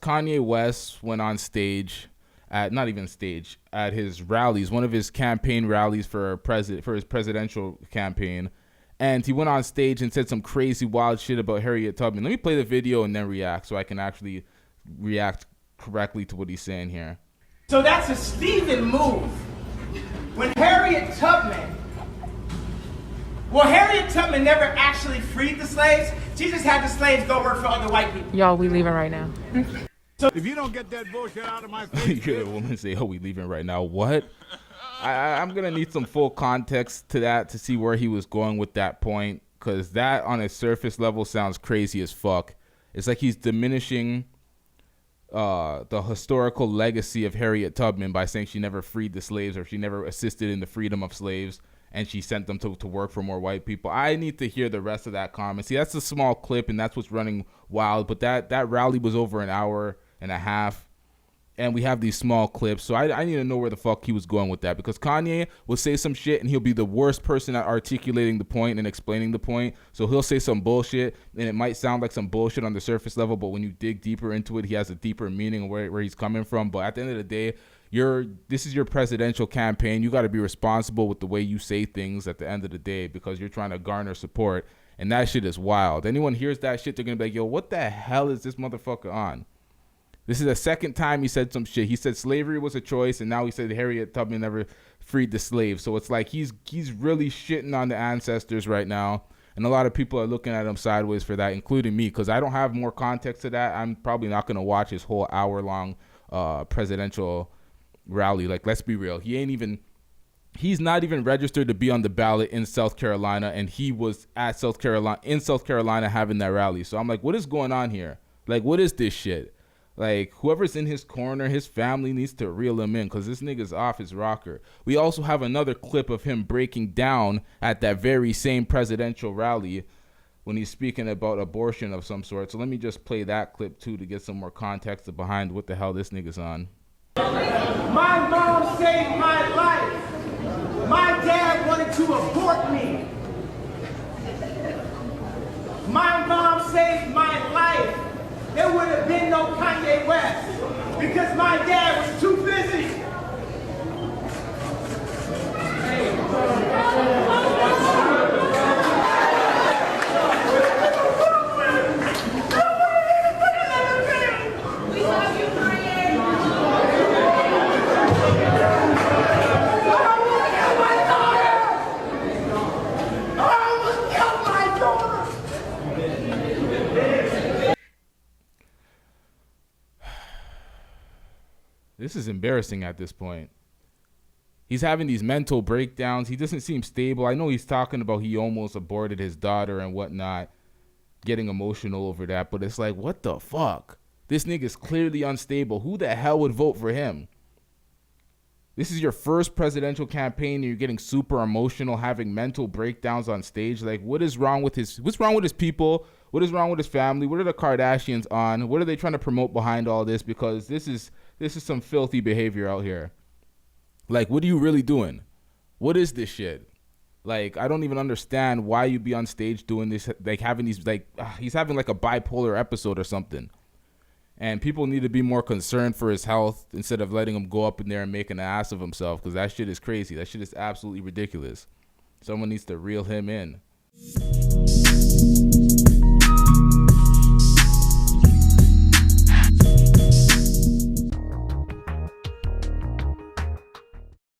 Kanye West went on stage at at his rallies, one of his campaign rallies for his presidential campaign, and he went on stage and said some crazy wild shit about Harriet Tubman. Let me play the video and then react so I can actually react correctly to what he's saying here. So that's a Stephen move. When Harriet Tubman never actually freed the slaves. She just had the slaves go work for other white people. Y'all, we leaving right now. So if you don't get that bullshit out of my face, you hear the woman say, "Oh, we leaving right now." What? I'm gonna need some full context to that to see where he was going with that point, because that on a surface level sounds crazy as fuck. It's like he's diminishing the historical legacy of Harriet Tubman by saying she never freed the slaves or she never assisted in the freedom of slaves and she sent them to work for more white people. I need to hear the rest of that comment. See, that's a small clip and that's what's running wild, but that rally was over an hour and a half. And we have these small clips, so I need to know where the fuck he was going with that, because Kanye will say some shit and he'll be the worst person at articulating the point and explaining the point. So he'll say some bullshit and it might sound like some bullshit on the surface level, but when you dig deeper into it, he has a deeper meaning of where he's coming from. But at the end of the day, this is your presidential campaign. You got to be responsible with the way you say things at the end of the day, because you're trying to garner support, and that shit is wild. Anyone hears that shit, they're gonna be like, yo, what the hell is this motherfucker on? This is the second time he said some shit. He said slavery was a choice, and now he said Harriet Tubman never freed the slaves. So it's like he's really shitting on the ancestors right now, and a lot of people are looking at him sideways for that, including me, because I don't have more context to that. I'm probably not going to watch his whole hour-long presidential rally. Like, let's be real. He's not even registered to be on the ballot in South Carolina, and he was in South Carolina having that rally. So I'm like, what is going on here? Like, what is this shit? Like, whoever's in his corner, his family needs to reel him in, because this nigga's off his rocker. We also have another clip of him breaking down at that very same presidential rally when he's speaking about abortion of some sort. So let me just play that clip too to get some more context behind what the hell this nigga's on. My mom saved my life. My dad wanted to abort me. My mom saved my life. There would have been no Kanye West because my dad was too busy. We love you, Kanye. This is embarrassing at this point. He's having these mental breakdowns. He doesn't seem stable. I know he's talking about he almost aborted his daughter and whatnot, getting emotional over that, but it's like, what the fuck? This nigga's clearly unstable. Who the hell would vote for him? This is your first presidential campaign and you're getting super emotional, having mental breakdowns on stage. Like, what's wrong with his people? What is wrong with his family? What are the Kardashians on? What are they trying to promote behind all this? Because this is some filthy behavior out here. Like, what are you really doing? What is this shit? Like, I don't even understand why you'd be on stage doing this, like having these, like, he's having like a bipolar episode or something. And people need to be more concerned for his health instead of letting him go up in there and make an ass of himself, because that shit is crazy. That shit is absolutely ridiculous. Someone needs to reel him in.